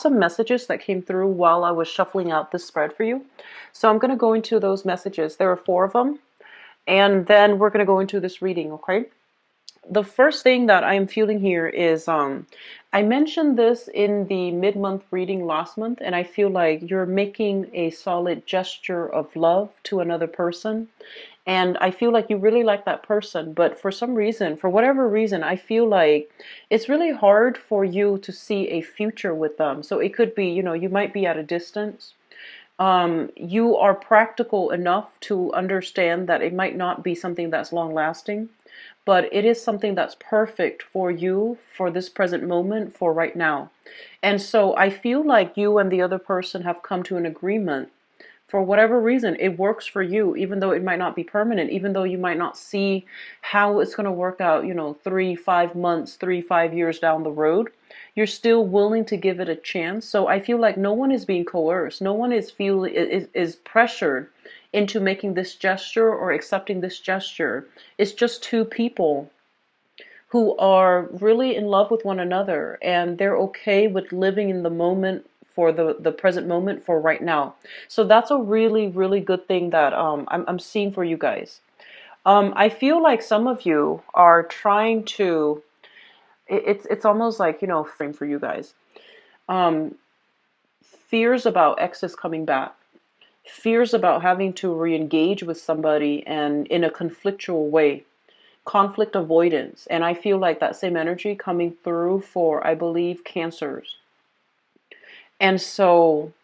some messages that came through while I was shuffling out this spread for you. So I'm going to go into those messages. There are 4 of them. And then we're going to go into this reading, okay? The first thing that I'm feeling here is I mentioned this in the mid-month reading last month, and I feel like you're making a solid gesture of love to another person. And I feel like you really like that person, but for some reason, for whatever reason, I feel like it's really hard for you to see a future with them. So it could be, you might be at a distance. You are practical enough to understand that it might not be something that's long lasting, but it is something that's perfect for you, for this present moment, for right now. And so I feel like you and the other person have come to an agreement. For whatever reason, it works for you, even though it might not be permanent, even though you might not see how it's going to work out, 3, 5 months, 3, 5 years down the road. You're still willing to give it a chance. So I feel like no one is being coerced. No one is pressured into making this gesture or accepting this gesture. It's just 2 people who are really in love with one another, and they're okay with living in the moment, for the present moment, for right now. So that's a really, really good thing that I'm seeing for you guys. I feel like some of you are trying to, it's almost like, frame for you guys. Um, Fears about exes coming back. Fears about having to re-engage with somebody and in a conflictual way. Conflict avoidance. And I feel like that same energy coming through for, I believe, cancers. And so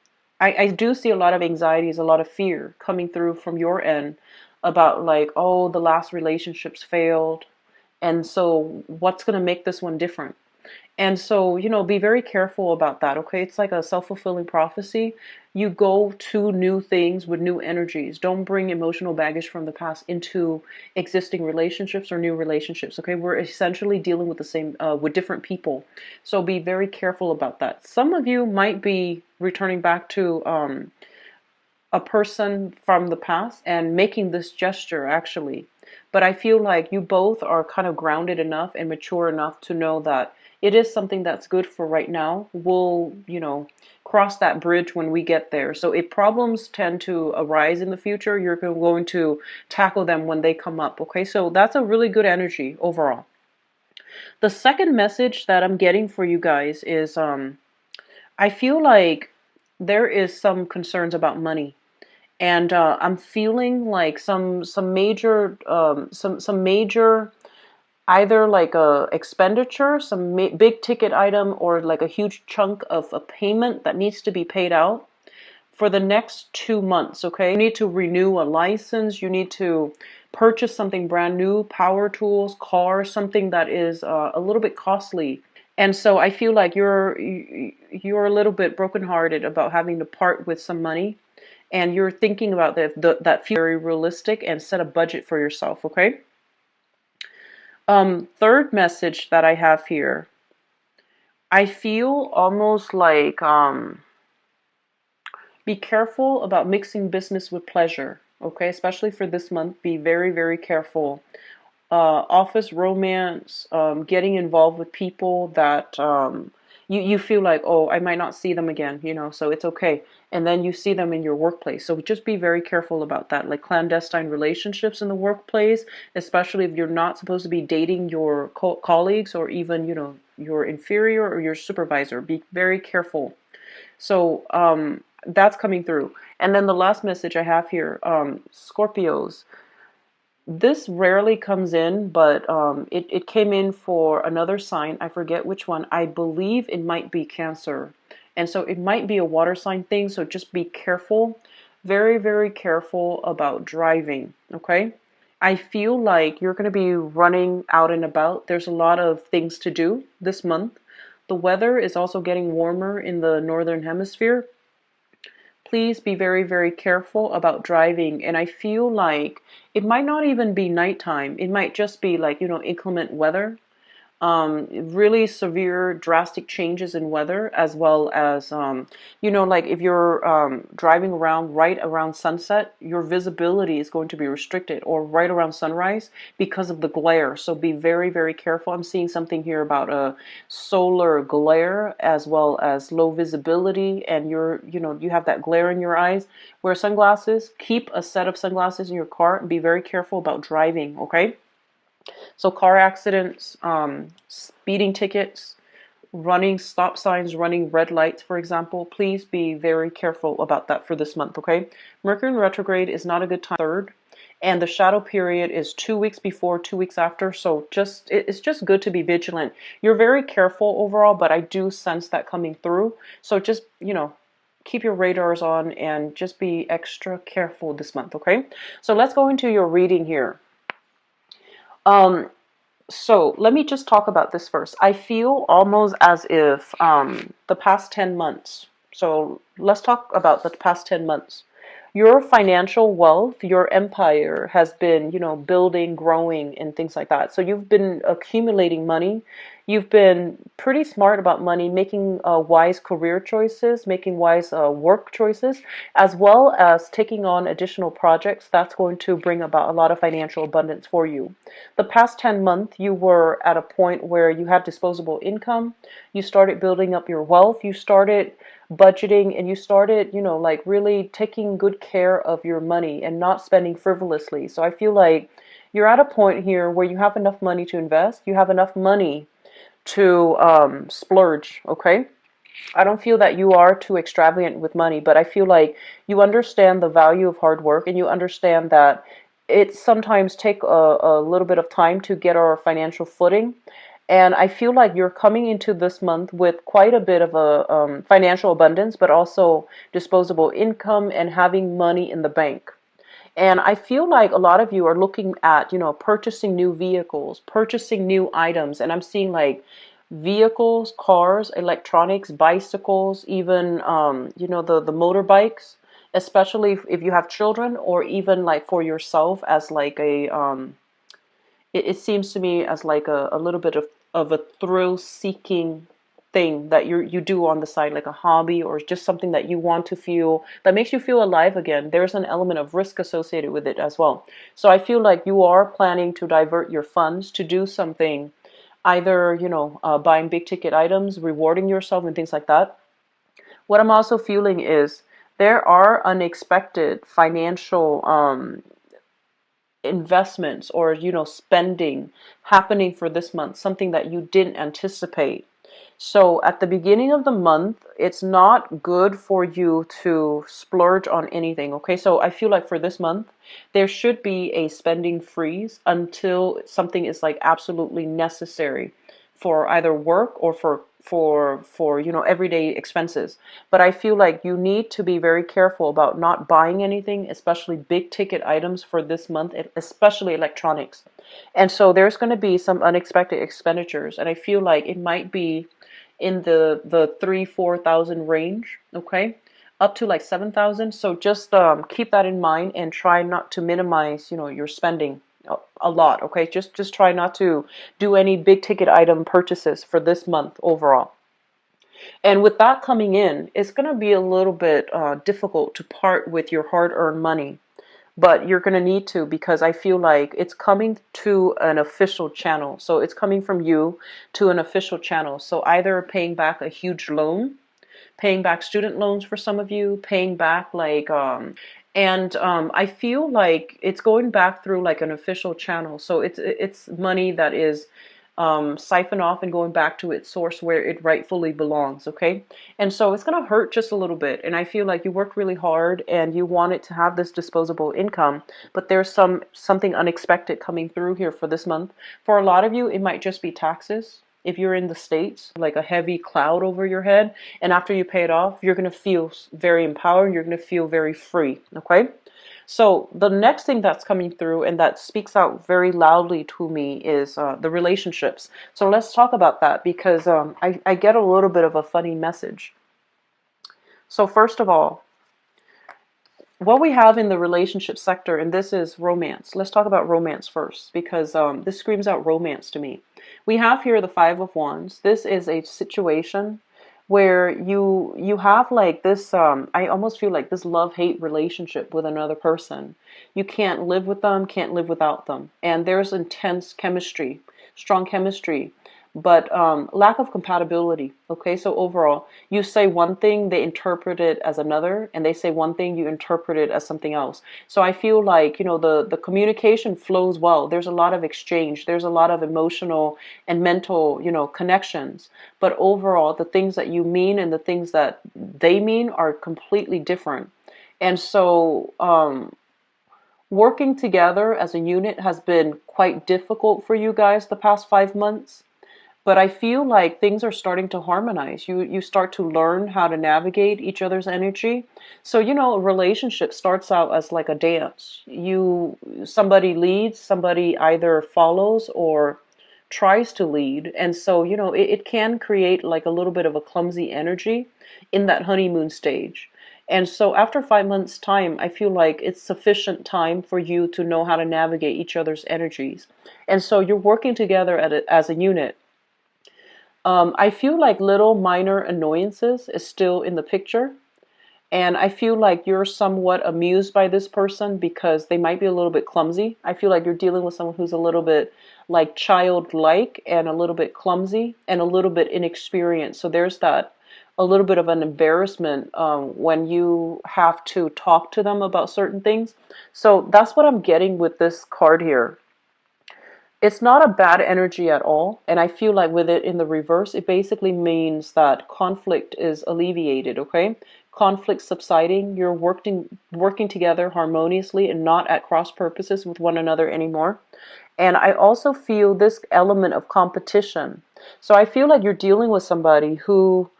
I do see a lot of anxieties, a lot of fear coming through from your end about like, oh, the last relationships failed. And so what's going to make this one different? And so, be very careful about that, okay? It's like a self-fulfilling prophecy. You go to new things with new energies. Don't bring emotional baggage from the past into existing relationships or new relationships, okay? We're essentially dealing with the same, with different people. So be very careful about that. Some of you might be returning back to a person from the past and making this gesture, actually. But I feel like you both are kind of grounded enough and mature enough to know that it is something that's good for right now. We'll, cross that bridge when we get there. So if problems tend to arise in the future, you're going to tackle them when they come up. Okay, so that's a really good energy overall. The second message that I'm getting for you guys is I feel like there is some concerns about money, and I'm feeling like some major some major, either like a expenditure, some big ticket item, or like a huge chunk of a payment that needs to be paid out for the next 2 months. Okay, you need to renew a license, you need to purchase something brand new, power tools, car, something that is a little bit costly. And so I feel like you're a little bit brokenhearted about having to part with some money, and you're thinking about that future very realistic, and set a budget for yourself. Okay. Third message that I have here, I feel almost like be careful about mixing business with pleasure. Okay, especially for this month, be very, very careful. Office romance, getting involved with people that you feel like, oh, I might not see them again, so it's okay. And then you see them in your workplace. So just be very careful about that, like clandestine relationships in the workplace, especially if you're not supposed to be dating your colleagues, or even, your inferior or your supervisor. Be very careful. So that's coming through. And then the last message I have here, Scorpios. This rarely comes in, but it came in for another sign. I forget which one. I believe it might be Cancer. And so it might be a water sign thing. So just be careful. Very, very careful about driving. Okay. I feel like you're going to be running out and about. There's a lot of things to do this month. The weather is also getting warmer in the northern hemisphere. Please be very, very careful about driving. And I feel like it might not even be nighttime. It might just be like, inclement weather. really severe, drastic changes in weather, as well as, like if you're driving around right around sunset, your visibility is going to be restricted, or right around sunrise because of the glare. So be very, very careful. I'm seeing something here about a solar glare, as well as low visibility, and you have that glare in your eyes. Wear sunglasses. Keep a set of sunglasses in your car, and be very careful about driving, okay? So car accidents, speeding tickets, running stop signs, running red lights, for example, please be very careful about that for this month, okay? Mercury in retrograde is not a good time. Third, and the shadow period is 2 weeks before, 2 weeks after. So it's just good to be vigilant. You're very careful overall, but I do sense that coming through. So just, keep your radars on and just be extra careful this month, okay? So let's go into your reading here. So let me just talk about this first. I feel almost as if the past 10 months, so let's talk about the past 10 months. Your financial wealth, your empire has been, building, growing, and things like that. So you've been accumulating money. You've been pretty smart about money, making wise career choices, making wise work choices, as well as taking on additional projects. That's going to bring about a lot of financial abundance for you. The past 10 months, you were at a point where you had disposable income. You started building up your wealth. You started budgeting, and you started, like really taking good care of your money and not spending frivolously. So I feel like you're at a point here where you have enough money to invest. You have enough money to splurge, okay? I don't feel that you are too extravagant with money, but I feel like you understand the value of hard work, and you understand that it sometimes take a little bit of time to get our financial footing. And I feel like you're coming into this month with quite a bit of a financial abundance, but also disposable income and having money in the bank. And I feel like a lot of you are looking at, purchasing new vehicles, purchasing new items. And I'm seeing like vehicles, cars, electronics, bicycles, even, the motorbikes, especially if you have children, or even like for yourself as like it seems to me as like a little bit of a thrill seeking thing that you do on the side, like a hobby, or just something that you want to feel, that makes you feel alive again. There's an element of risk associated with it as well. So I feel like you are planning to divert your funds to do something, either, buying big ticket items, rewarding yourself, and things like that. What I'm also feeling is there are unexpected financial investments, or spending happening for this month, something that you didn't anticipate. So at the beginning of the month, it's not good for you to splurge on anything, okay? So I feel like for this month, there should be a spending freeze until something is like absolutely necessary for either work or for everyday expenses. But I feel like you need to be very careful about not buying anything, especially big ticket items for this month, especially electronics. And so there's going to be some unexpected expenditures, and I feel like it might be in the 3,000-4,000 range, okay, up to like 7,000. So just keep that in mind, and try not to minimize your spending a lot, okay? Just try not to do any big ticket item purchases for this month overall. And with that coming in, it's going to be a little bit difficult to part with your hard-earned money, but you're going to need to, because I feel like it's coming to an official channel. So it's coming from you to an official channel. So either paying back a huge loan, paying back student loans for some of you, paying back like I feel like it's going back through like an official channel. So it's money that is siphoned off and going back to its source where it rightfully belongs, okay? And so it's going to hurt just a little bit. And I feel like you worked really hard and you wanted to have this disposable income, but there's something unexpected coming through here for this month. For a lot of you, it might just be taxes. If you're in the States, like a heavy cloud over your head, and after you pay it off, you're going to feel very empowered. You're going to feel very free, okay? So the next thing that's coming through and that speaks out very loudly to me is the relationships. So let's talk about that, because I get a little bit of a funny message. So first of all, what we have in the relationship sector, and this is romance. Let's talk about romance first, because this screams out romance to me. We have here the Five of Wands. This is a situation where you have like this, I almost feel like this love-hate relationship with another person. You can't live with them, can't live without them. And there's intense chemistry, strong chemistry, but lack of compatibility. Okay, so overall, you say one thing, they interpret it as another, and they say one thing, you interpret it as something else. So I feel like, you know, the communication flows well. There's a lot of exchange. There's a lot of emotional and mental, you know, connections. But overall, the things that you mean and the things that they mean are completely different. And so, working together as a unit has been quite difficult for you guys the past 5 months. But I feel like things are starting to harmonize. You start to learn how to navigate each other's energy. So, you know, a relationship starts out as like a dance. Somebody leads, somebody either follows or tries to lead. And so, you know, it can create like a little bit of a clumsy energy in that honeymoon stage. And so after 5 months' time, I feel like it's sufficient time for you to know how to navigate each other's energies. And so you're working together as a unit. I feel like little minor annoyances is still in the picture. And I feel like you're somewhat amused by this person because they might be a little bit clumsy. I feel like you're dealing with someone who's a little bit like childlike and a little bit clumsy and a little bit inexperienced. So there's that a little bit of an embarrassment when you have to talk to them about certain things. So that's what I'm getting with this card here. It's not a bad energy at all. And I feel like with it in the reverse, it basically means that conflict is alleviated, okay? Conflict subsiding, you're working together harmoniously and not at cross purposes with one another anymore. And I also feel this element of competition. So I feel like you're dealing with somebody who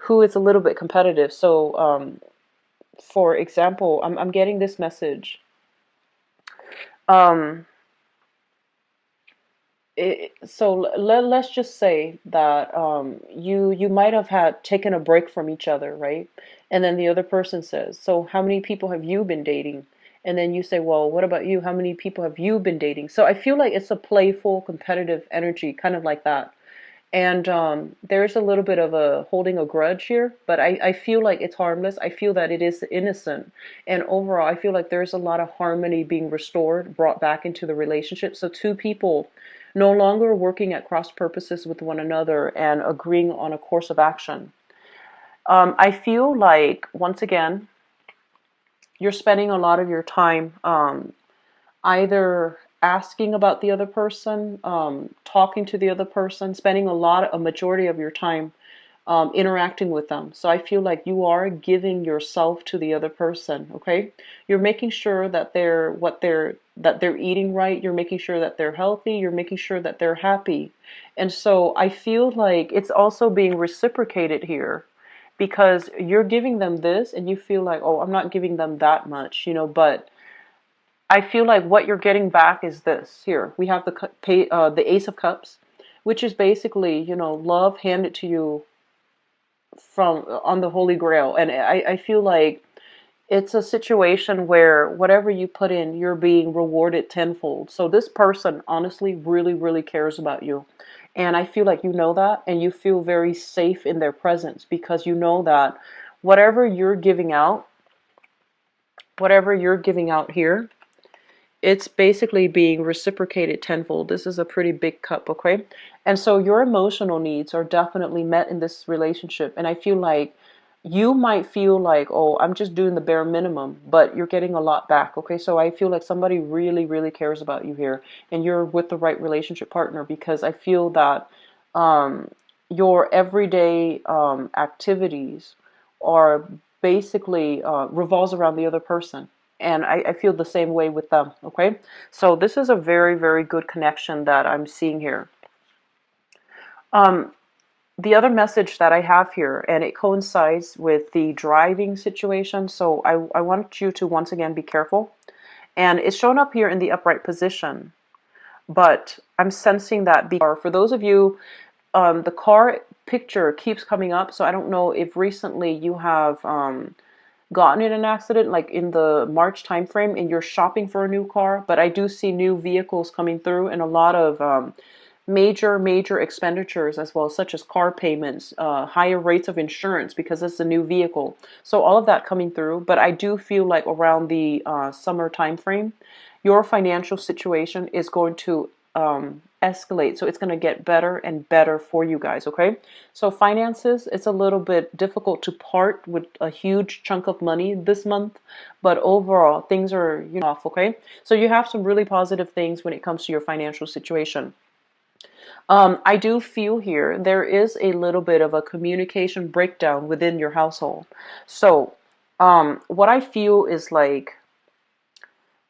is a little bit competitive. So for example, I'm getting this message. Um, let's just say that you might have had taken a break from each other, right? And then the other person says, so how many people have you been dating? And then you say, well, what about you? How many people have you been dating? So I feel like it's a playful, competitive energy, kind of like that. And there's a little bit of a holding a grudge here, but I feel like it's harmless. I feel that it is innocent. And overall, I feel like there's a lot of harmony being restored, brought back into the relationship. So two people no longer working at cross purposes with one another and agreeing on a course of action. I feel like, once again, you're spending a lot of your time either asking about the other person, talking to the other person, spending a majority of your time interacting with them. So I feel like you are giving yourself to the other person. Okay, you're making sure that they're eating right. You're making sure that they're healthy. You're making sure that they're happy. And so I feel like it's also being reciprocated here, because you're giving them this and you feel like, oh, I'm not giving them that much, you know, but I feel like what you're getting back is this. Here, we have the Ace of Cups, which is basically, you know, love handed to you from on the Holy Grail. And I feel like it's a situation where whatever you put in, you're being rewarded tenfold. So this person honestly really, really cares about you. And I feel like you know that, and you feel very safe in their presence because you know that whatever you're giving out, whatever you're giving out here, it's basically being reciprocated tenfold. This is a pretty big cup, okay? And so your emotional needs are definitely met in this relationship. And I feel like you might feel like, oh, I'm just doing the bare minimum, but you're getting a lot back, okay? So I feel like somebody really, really cares about you here, and you're with the right relationship partner, because I feel that your everyday activities are basically revolves around the other person. And I feel the same way with them, okay? So this is a very, very good connection that I'm seeing here. Um, the other message that I have here, and it coincides with the driving situation, so I want you to once again be careful. And it's shown up here in the upright position, but I'm sensing that for those of you, the car picture keeps coming up, so I don't know if recently you have gotten in an accident, like in the March timeframe, and you're shopping for a new car. But I do see new vehicles coming through, and a lot of major expenditures as well, such as car payments, higher rates of insurance because it's a new vehicle. So all of that coming through. But I do feel like around the summer time frame, your financial situation is going to escalate. So it's going to get better and better for you guys. Okay. So finances, it's a little bit difficult to part with a huge chunk of money this month, but overall things are, off. Okay. So you have some really positive things when it comes to your financial situation. I do feel here there is a little bit of a communication breakdown within your household. So, what I feel is like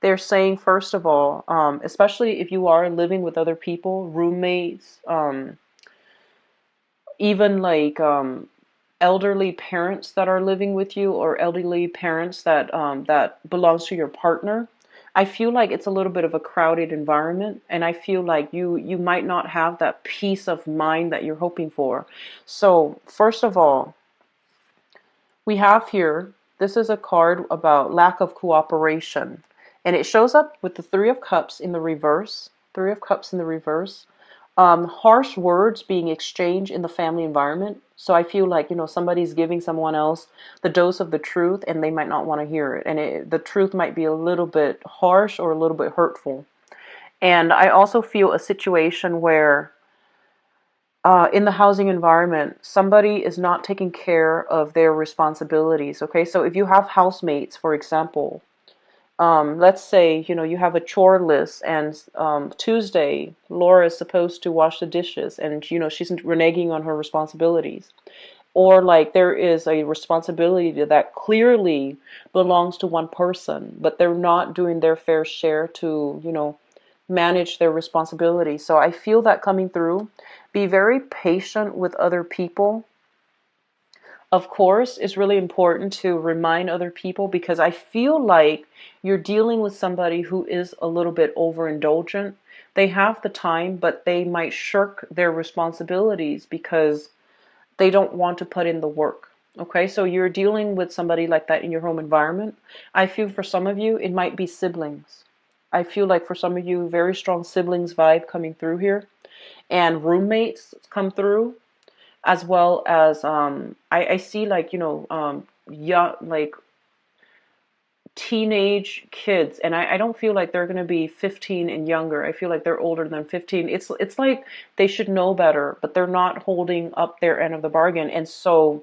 they're saying, first of all, especially if you are living with other people, roommates, even like elderly parents that are living with you, or elderly parents that that belongs to your partner. I feel like it's a little bit of a crowded environment, and I feel like you might not have that peace of mind that you're hoping for. So, first of all, we have here, this is a card about lack of cooperation, and it shows up with the Three of Cups in the reverse. Three of Cups in the reverse. Harsh words being exchanged in the family environment. So I feel like, somebody's giving someone else the dose of the truth and they might not want to hear it. And the truth might be a little bit harsh or a little bit hurtful. And I also feel a situation where in the housing environment, somebody is not taking care of their responsibilities. Okay, so if you have housemates, for example, let's say, you have a chore list, and Tuesday, Laura is supposed to wash the dishes, and, she's reneging on her responsibilities. Or like there is a responsibility that clearly belongs to one person, but they're not doing their fair share to, manage their responsibility. So I feel that coming through. Be very patient with other people. Of course, it's really important to remind other people, because I feel like you're dealing with somebody who is a little bit overindulgent. They have the time, but they might shirk their responsibilities because they don't want to put in the work. Okay, so you're dealing with somebody like that in your home environment. I feel for some of you, it might be siblings. I feel like for some of you, very strong siblings vibe coming through here. And roommates come through, as well as I see like young, like teenage kids, and I don't feel like they're going to be 15 and younger. I feel like they're older than 15. It's like they should know better, but they're not holding up their end of the bargain. And so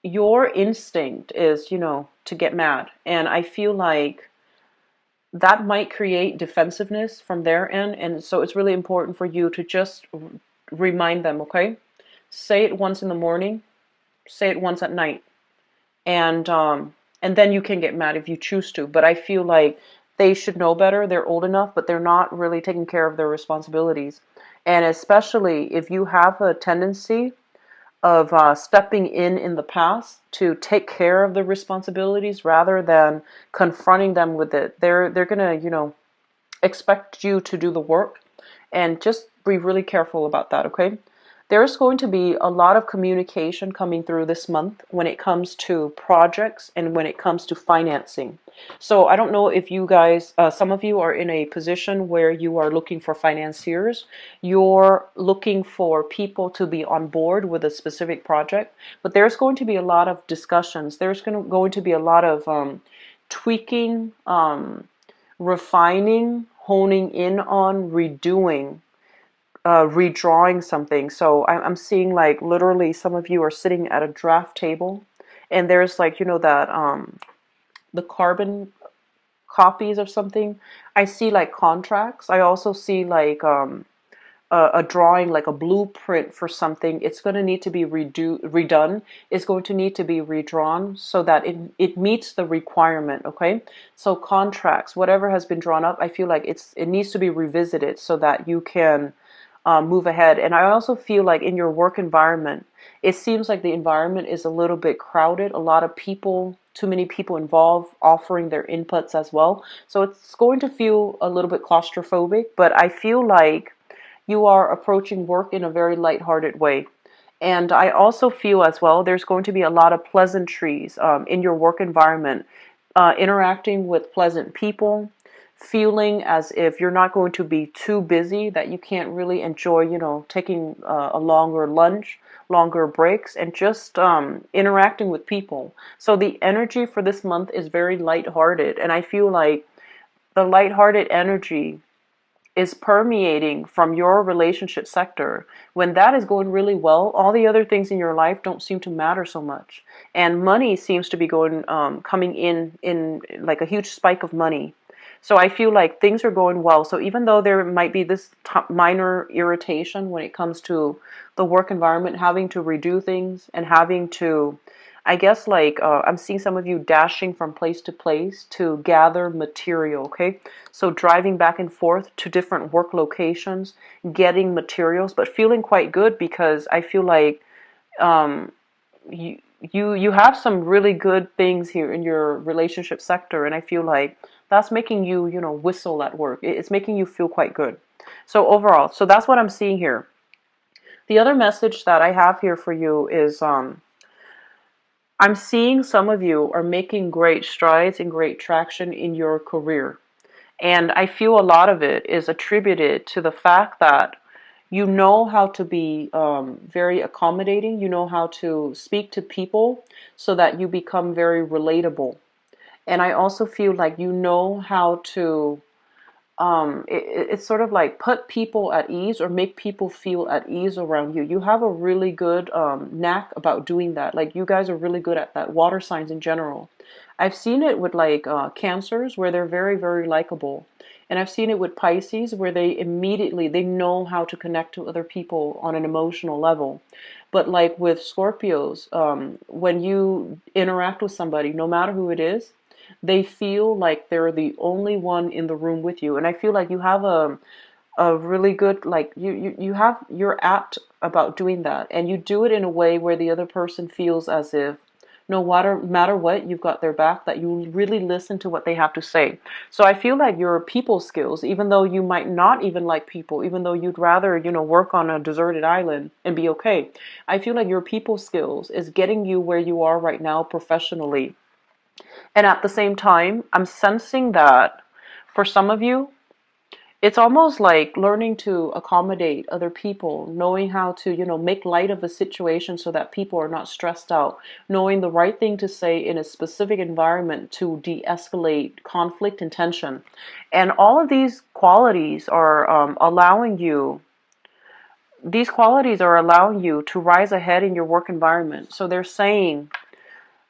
your instinct is, to get mad, and I feel like that might create defensiveness from their end. And so it's really important for you to just remind them. Okay, say it once in the morning, say it once at night, and then you can get mad if you choose to. But I feel like they should know better. They're old enough, but they're not really taking care of their responsibilities. And especially if you have a tendency of stepping in the past to take care of the responsibilities rather than confronting them with it, they're gonna expect you to do the work, and just be really careful about that. Okay, there's going to be a lot of communication coming through this month when it comes to projects and when it comes to financing. So I don't know if you guys, some of you are in a position where you are looking for financiers. You're looking for people to be on board with a specific project, but there's going to be a lot of discussions. There's going to be a lot of tweaking, refining, honing in on, redoing, redrawing something. So I'm seeing like literally some of you are sitting at a draft table, and there's like, that the carbon copies of something. I see like contracts. I also see like a drawing, like a blueprint for something. It's going to need to be redone. It's going to need to be redrawn so that it meets the requirement. Okay, so contracts, whatever has been drawn up, I feel like it needs to be revisited so that you can move ahead. And I also feel like in your work environment, it seems like the environment is a little bit crowded. A lot of people, too many people involved, offering their inputs as well. So it's going to feel a little bit claustrophobic, but I feel like you are approaching work in a very lighthearted way. And I also feel as well there's going to be a lot of pleasantries in your work environment, interacting with pleasant people, feeling as if you're not going to be too busy that you can't really enjoy, taking a longer lunch, longer breaks, and just interacting with people. So the energy for this month is very lighthearted, and I feel like the lighthearted energy is permeating from your relationship sector. When that is going really well, all the other things in your life don't seem to matter so much, and money seems to be coming in like a huge spike of money. So I feel like things are going well. So even though there might be this minor irritation when it comes to the work environment, having to redo things and having to, I guess, like, I'm seeing some of you dashing from place to place to gather material, okay? So driving back and forth to different work locations, getting materials, but feeling quite good because I feel like um, you have some really good things here in your relationship sector, and I feel like that's making you, whistle at work. It's making you feel quite good. So overall, so that's what I'm seeing here. The other message that I have here for you is I'm seeing some of you are making great strides and great traction in your career. And I feel a lot of it is attributed to the fact that you know how to be very accommodating. You know how to speak to people so that you become very relatable. And I also feel like you know how to it's sort of like put people at ease or make people feel at ease around you. You have a really good knack about doing that. Like you guys are really good at that. Water signs in general. I've seen it with like Cancers where they're very, very likable. And I've seen it with Pisces where they know how to connect to other people on an emotional level. But like with Scorpios, when you interact with somebody, no matter who it is, they feel like they're the only one in the room with you. And I feel like you have a really good, like you're apt about doing that, and you do it in a way where the other person feels as if no matter what, you've got their back, that you really listen to what they have to say. So I feel like your people skills, even though you might not even like people, even though you'd rather, work on a deserted island and be okay, I feel like your people skills is getting you where you are right now professionally. And at the same time, I'm sensing that for some of you, it's almost like learning to accommodate other people, knowing how to, make light of a situation so that people are not stressed out, knowing the right thing to say in a specific environment to de-escalate conflict and tension. And all of these qualities are allowing you to rise ahead in your work environment. So they're saying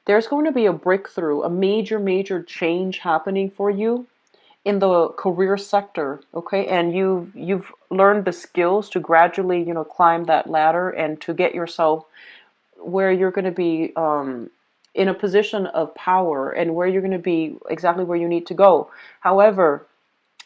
there's going to be a breakthrough, a major, major change happening for you in the career sector, okay? And you've learned the skills to gradually, climb that ladder and to get yourself where you're going to be in a position of power and where you're going to be exactly where you need to go. However,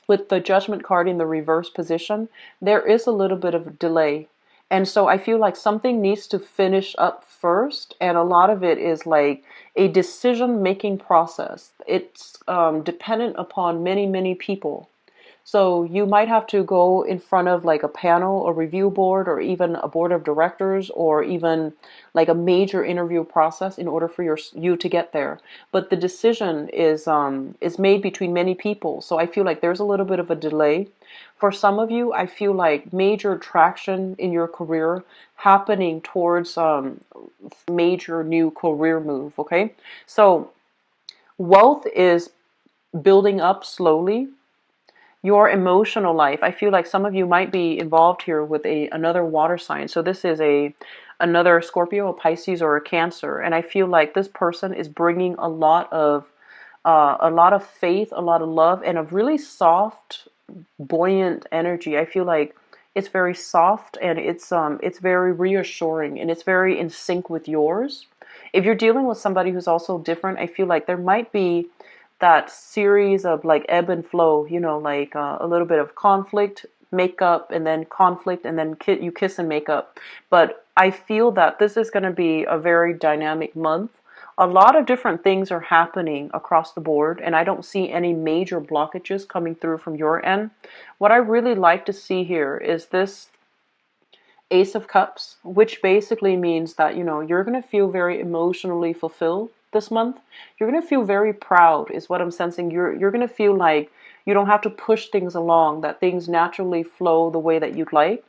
with the Judgment card in the reverse position, there is a little bit of delay. And so I feel like something needs to finish up first, and a lot of it is like a decision-making process. It's dependent upon many, many people. So you might have to go in front of like a panel, a review board, or even a board of directors, or even like a major interview process in order for you to get there. But the decision is made between many people. So I feel like there's a little bit of a delay. For some of you, I feel like major traction in your career happening towards major new career move. Okay, so wealth is building up slowly. Your emotional life, I feel like some of you might be involved here with another water sign. So this is another Scorpio, a Pisces, or a Cancer, and I feel like this person is bringing a lot of faith, a lot of love, and a really soft, buoyant energy. I feel like it's very soft, and it's very reassuring, and it's very in sync with yours. If you're dealing with somebody who's also different, I feel like there might be that series of like ebb and flow, like a little bit of conflict, make up, and then conflict, and then you kiss and make up. But I feel that this is going to be a very dynamic month. A lot of different things are happening across the board, and I don't see any major blockages coming through from your end. What I really like to see here is this Ace of Cups, which basically means that, you know, you're going to feel very emotionally fulfilled this month. You're going to feel very proud is what I'm sensing. You're going to feel like you don't have to push things along, that things naturally flow the way that you'd like.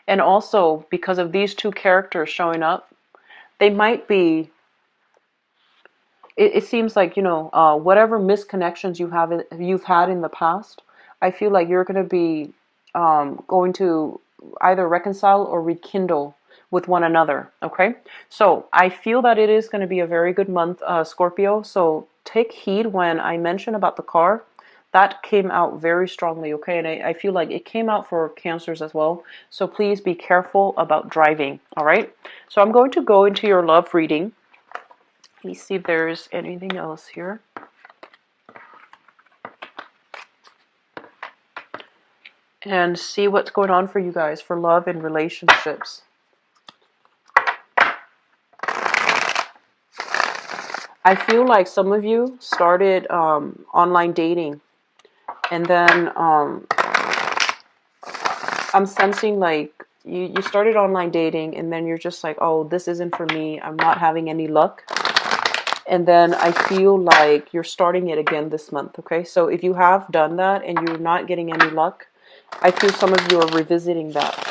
And also because of these two characters showing up, they might be, it seems like, you know, whatever misconnections you've had in the past, I feel like you're going to be going to either reconcile or rekindle with one another. Okay, so I feel that it is going to be a very good month, Scorpio. So take heed when I mention about the car. That came out very strongly, okay? And I feel like it came out for Cancers as well. So please be careful about driving, all right? So I'm going to go into your love reading. Let me see if there's anything else here. And see what's going on for you guys for love and relationships. I feel like some of you started online dating, and then I'm sensing like you started online dating, and then you're just like, oh, this isn't for me. I'm not having any luck. And then I feel like you're starting it again this month, okay? So if you have done that and you're not getting any luck, I feel some of you are revisiting that.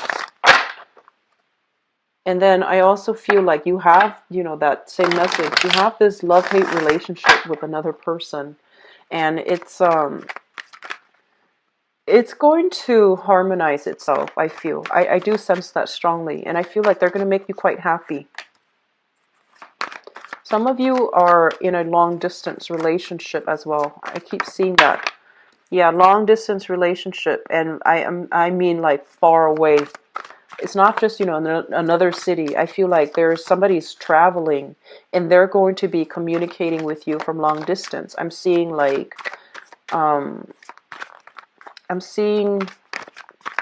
And then I also feel like you have, you know, that same message. You have this love-hate relationship with another person. And it's going to harmonize itself, I feel. I do sense that strongly. And I feel like they're going to make you quite happy. Some of you are in a long-distance relationship as well. I keep seeing that. Yeah, long-distance relationship. And I mean like far away. It's not just, you know, in another city. I feel like there's somebody's traveling and they're going to be communicating with you from long distance. I'm seeing like,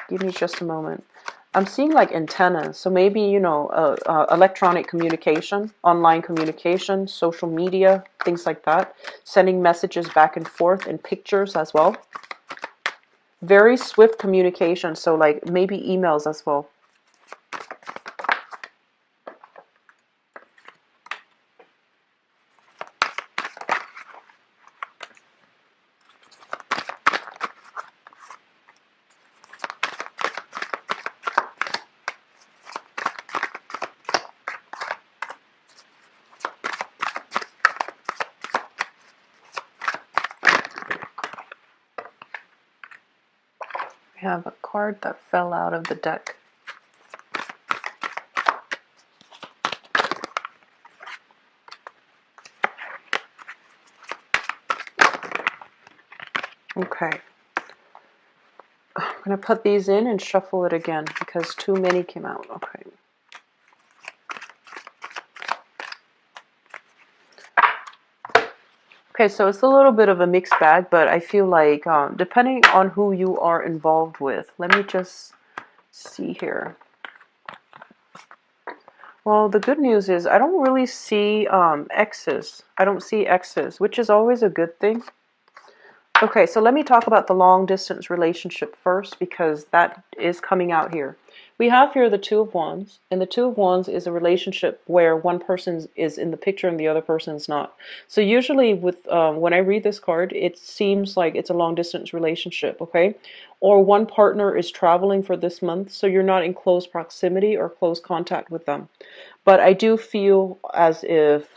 give me just a moment. I'm seeing like antennas. So maybe, you know, electronic communication, online communication, social media, things like that. Sending messages back and forth and pictures as well. Very swift communication. So like maybe emails as well. We have a card that fell out of the deck. Okay. I'm going to put these in and shuffle it again because too many came out. Okay. Okay, so it's a little bit of a mixed bag, but I feel like depending on who you are involved with, let me just see here. Well, the good news is I don't really see exes. I don't see exes, which is always a good thing. Okay, so let me talk about the long distance relationship first because that is coming out here. We have here the Two of Wands, and the Two of Wands is a relationship where one person is in the picture and the other person is not. So usually with when I read this card, it seems like it's a long distance relationship, okay? Or one partner is traveling for this month, so you're not in close proximity or close contact with them. But I do feel as if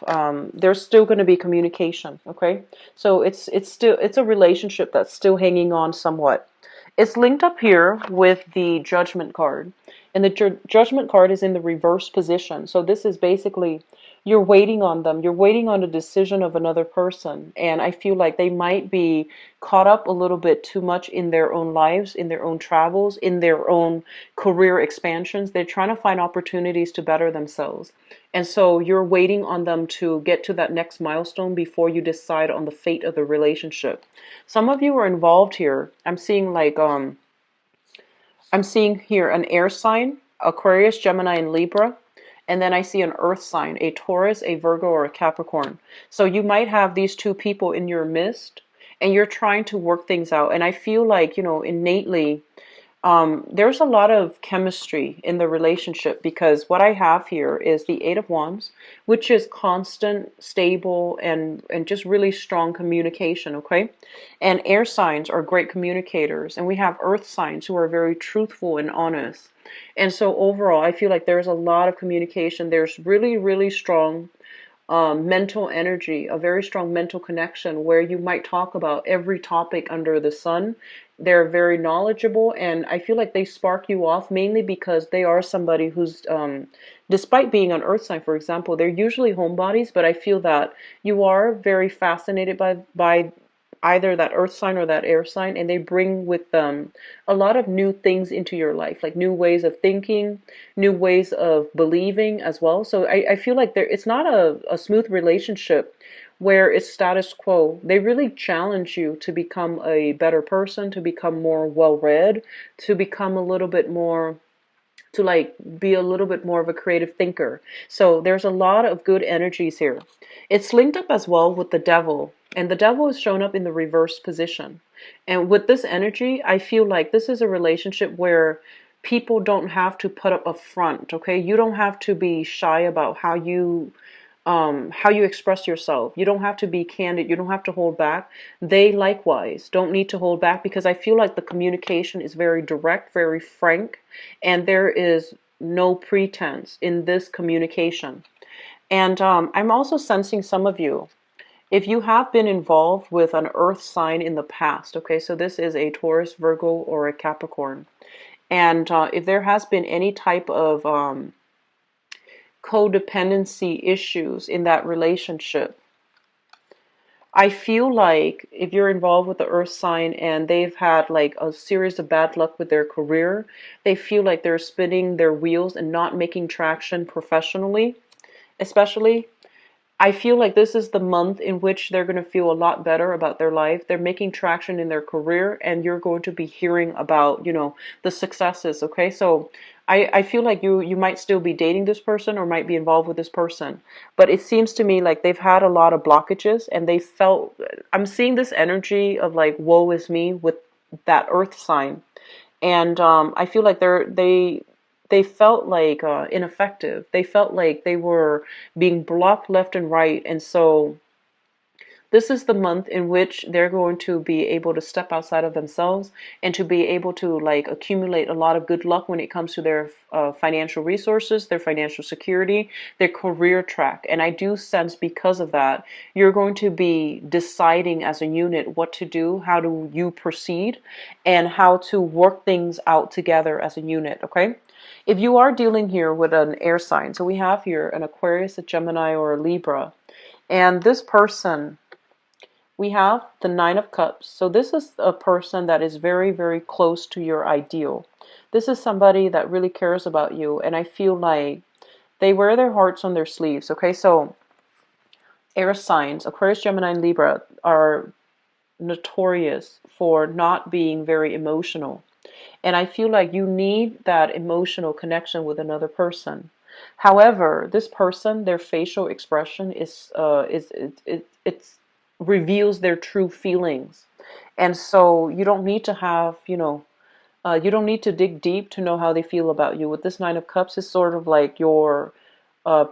there's still going to be communication, okay? So it's a relationship that's still hanging on somewhat. It's linked up here with the Judgment card. And the Judgment card is in the reverse position. So this is basically, you're waiting on them. You're waiting on a decision of another person. And I feel like they might be caught up a little bit too much in their own lives, in their own travels, in their own career expansions. They're trying to find opportunities to better themselves. And so you're waiting on them to get to that next milestone before you decide on the fate of the relationship. Some of you are involved here. I'm seeing like, I'm seeing here an air sign, Aquarius, Gemini, and Libra. And then I see an earth sign, a Taurus, a Virgo, or a Capricorn. So you might have these two people in your midst and you're trying to work things out. And I feel like, you know, innately, There's a lot of chemistry in the relationship because what I have here is the Eight of Wands, which is constant, stable, and just really strong communication, okay? And air signs are great communicators, and we have earth signs who are very truthful and honest. And so overall, I feel like there's a lot of communication. There's really, really strong mental energy, a very strong mental connection where you might talk about every topic under the sun. They're very knowledgeable, and I feel like they spark you off mainly because they are somebody who's, despite being an earth sign, for example, they're usually homebodies, but I feel that you are very fascinated by either that earth sign or that air sign, and they bring with them a lot of new things into your life, like new ways of thinking, new ways of believing as well. So I feel like it's not a smooth relationship where it's status quo. They really challenge you to become a better person, to become more well-read, to become a little bit more, to like be a little bit more of a creative thinker. So there's a lot of good energies here. It's linked up as well with the devil, and the devil is shown up in the reverse position. And with this energy, I feel like this is a relationship where people don't have to put up a front, okay? You don't have to be shy about how you express yourself. You don't have to be candid. You don't have to hold back. They likewise don't need to hold back because I feel like the communication is very direct, very frank, and there is no pretense in this communication. And I'm also sensing some of you, if you have been involved with an earth sign in the past, okay, so this is a Taurus, Virgo, or a Capricorn. And if there has been any type of codependency issues in that relationship, I feel like if you're involved with the earth sign and they've had like a series of bad luck with their career, they feel like they're spinning their wheels and not making traction professionally, especially. I feel like this is the month in which they're going to feel a lot better about their life. They're making traction in their career, and you're going to be hearing about, the successes. Okay, so I feel like you might still be dating this person or might be involved with this person, but it seems to me like they've had a lot of blockages, and they felt. I'm seeing this energy of like woe is me with that earth sign, and I feel like they felt like ineffective. They felt like they were being blocked left and right. And so this is the month in which they're going to be able to step outside of themselves and to be able to like accumulate a lot of good luck when it comes to their financial resources, their financial security, their career track. And I do sense because of that, you're going to be deciding as a unit what to do, how do you proceed, and how to work things out together as a unit, okay? If you are dealing here with an air sign, so we have here an Aquarius, a Gemini, or a Libra, and this person, we have the Nine of Cups. So this is a person that is very, very close to your ideal. This is somebody that really cares about you, and I feel like they wear their hearts on their sleeves, okay? So air signs, Aquarius, Gemini, and Libra, are notorious for not being very emotional. And I feel like you need that emotional connection with another person. However, this person, their facial expression it's reveals their true feelings. And so you don't need to have, you don't need to dig deep to know how they feel about you. With this Nine of Cups is sort of like your uh,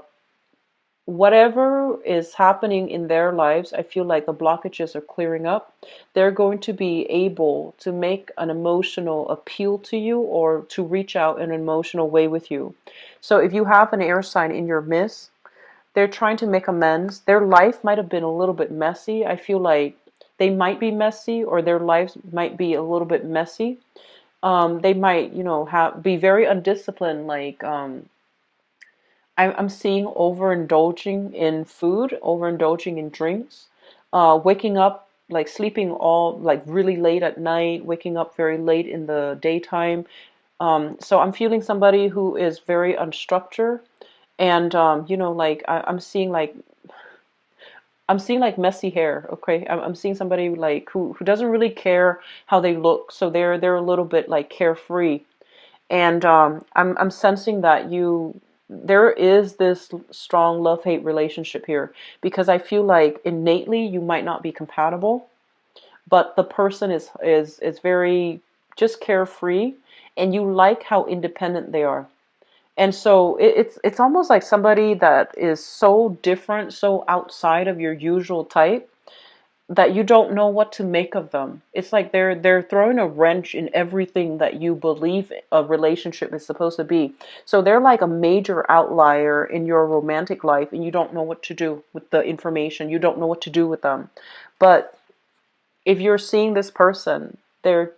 whatever is happening in their lives, I feel like the blockages are clearing up. They're going to be able to make an emotional appeal to you or to reach out in an emotional way with you. So if you have an air sign in your midst, they're trying to make amends. Their life might have been a little bit messy. I feel like they might be messy, or their lives might be a little bit messy. They might, be very undisciplined, like I'm seeing overindulging in food, overindulging in drinks, waking up, like sleeping all, like really late at night, waking up very late in the daytime. So I'm feeling somebody who is very unstructured, and like I'm seeing like messy hair. Okay, I'm seeing somebody like who doesn't really care how they look, so they're a little bit like carefree. And I'm sensing that there is this strong love-hate relationship here, because I feel like innately you might not be compatible, but the person is very just carefree, and you like how independent they are. And so it's almost like somebody that is so different, so outside of your usual type, that you don't know what to make of them. It's like they're throwing a wrench in everything that you believe a relationship is supposed to be. So they're like a major outlier in your romantic life, and you don't know what to do with the information. You don't know what to do with them. But if you're seeing this person, they're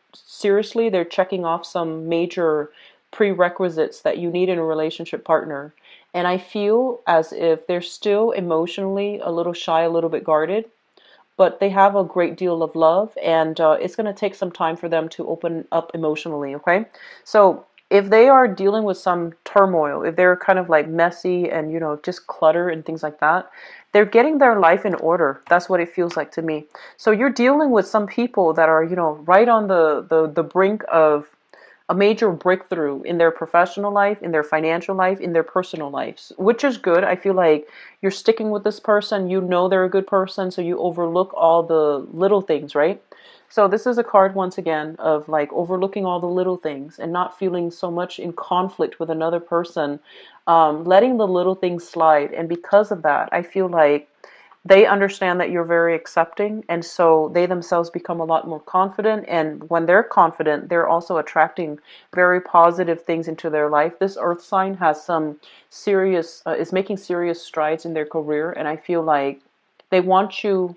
checking off some major prerequisites that you need in a relationship partner. And I feel as if they're still emotionally a little shy, a little bit guarded, but they have a great deal of love, and it's going to take some time for them to open up emotionally, okay? So if they are dealing with some turmoil, if they're kind of like messy and, just clutter and things like that, they're getting their life in order. That's what it feels like to me. So you're dealing with some people that are, right on the brink of a major breakthrough in their professional life, in their financial life, in their personal lives, which is good. I feel like you're sticking with this person, they're a good person, so you overlook all the little things, right? So this is a card, once again, of like overlooking all the little things and not feeling so much in conflict with another person, letting the little things slide. And because of that, I feel like they understand that you're very accepting, and so they themselves become a lot more confident. And when they're confident, they're also attracting very positive things into their life. This earth sign has some serious is making serious strides in their career, and I feel like they want you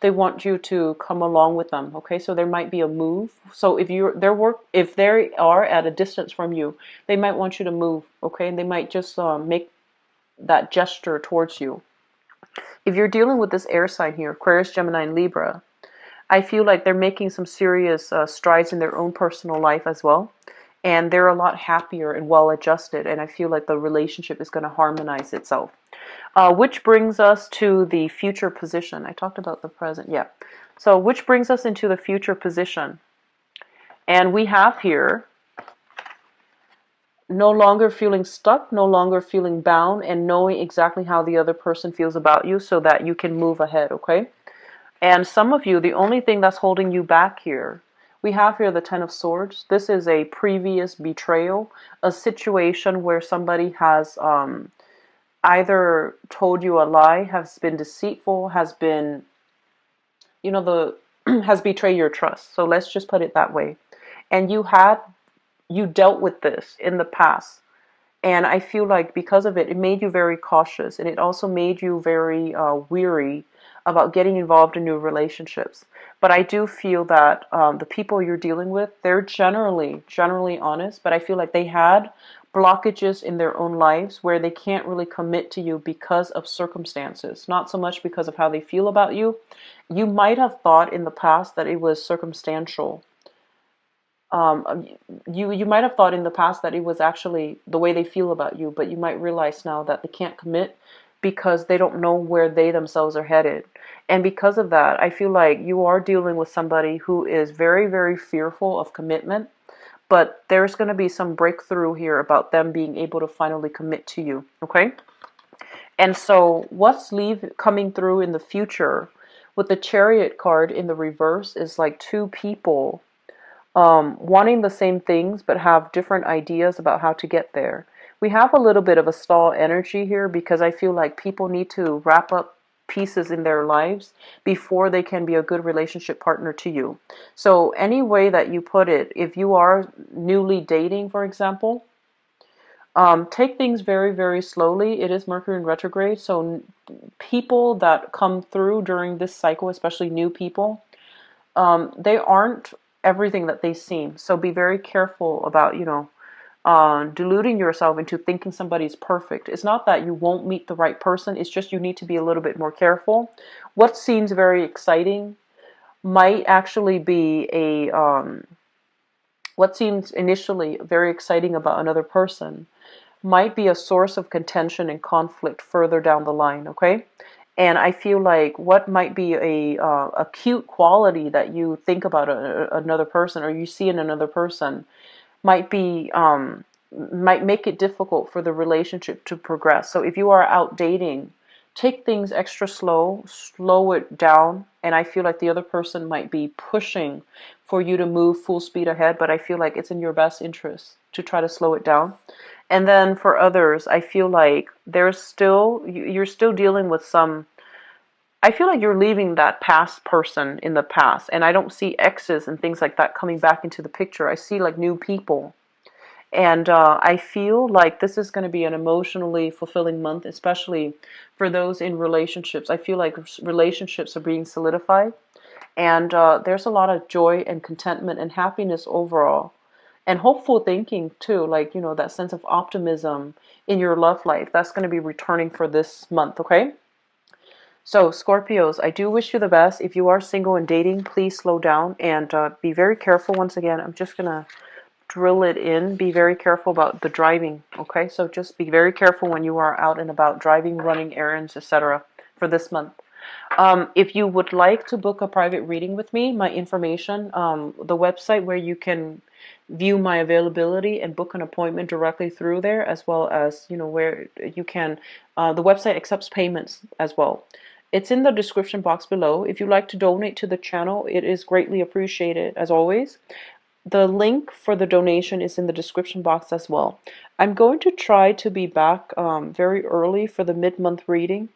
they want you to come along with them. Okay, so there might be a move. So if they are at a distance from you, they might want you to move. Okay, and they might just make that gesture towards you. If you're dealing with this air sign here, Aquarius, Gemini, and Libra, I feel like they're making some serious strides in their own personal life as well. And they're a lot happier and well adjusted. And I feel like the relationship is going to harmonize itself. Which brings us to the future position. I talked about the present. Yeah. So which brings us into the future position. And we have here no longer feeling stuck, no longer feeling bound, and knowing exactly how the other person feels about you so that you can move ahead, okay? And some of you, the only thing that's holding you back here, we have here the Ten of Swords. This is a previous betrayal, a situation where somebody has either told you a lie, has been deceitful, has been, the has betrayed your trust. So let's just put it that way. And you dealt with this in the past. And I feel like because of it, it made you very cautious, and it also made you very weary about getting involved in new relationships. But I do feel that the people you're dealing with, they're generally honest, but I feel like they had blockages in their own lives where they can't really commit to you because of circumstances, not so much because of how they feel about you. You might have thought in the past that it was circumstantial. You might have thought in the past that it was actually the way they feel about you, but you might realize now that they can't commit because they don't know where they themselves are headed. And because of that, I feel like you are dealing with somebody who is very, very fearful of commitment, but there's going to be some breakthrough here about them being able to finally commit to you, okay? And so what's coming through in the future with the Chariot card in the reverse is like two people wanting the same things but have different ideas about how to get there. We have a little bit of a stall energy here because I feel like people need to wrap up pieces in their lives before they can be a good relationship partner to you. So any way that you put it, if you are newly dating, for example, take things very, very slowly. It is Mercury in retrograde, so people that come through during this cycle, especially new people, they aren't everything that they seem. So be very careful about, deluding yourself into thinking somebody's perfect. It's not that you won't meet the right person. It's just you need to be a little bit more careful. What seems very exciting might actually be what seems initially very exciting about another person might be a source of contention and conflict further down the line, okay? And I feel like what might be a cute quality that you think about another person or you see in another person might make it difficult for the relationship to progress. So if you are out dating, take things extra slow it down, and I feel like the other person might be pushing for you to move full speed ahead, but I feel like it's in your best interest to try to slow it down. And then for others, I feel like you're still dealing with some, I feel like you're leaving that past person in the past, and I don't see exes and things like that coming back into the picture. I see like new people. And I feel like this is going to be an emotionally fulfilling month, especially for those in relationships. I feel like relationships are being solidified, and there's a lot of joy and contentment and happiness overall, and hopeful thinking too. Like, that sense of optimism in your love life, that's going to be returning for this month, okay? So, Scorpios, I do wish you the best. If you are single and dating, please slow down and be very careful. Once again, I'm just going to drill it in. Be very careful about the driving, okay? So just be very careful when you are out and about driving, running errands, etc. for this month. If you would like to book a private reading with me, my information, the website where you can view my availability and book an appointment directly through there, as well as, where you can, the website accepts payments as well. It's in the description box below. If you'd like to donate to the channel, it is greatly appreciated, as always. The link for the donation is in the description box as well. I'm going to try to be back very early for the mid-month reading.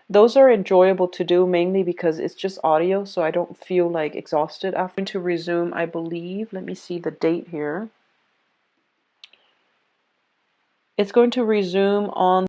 Those are enjoyable to do, mainly because it's just audio, so I don't feel like exhausted. I'm going to resume, I believe, let me see the date here. It's going to resume on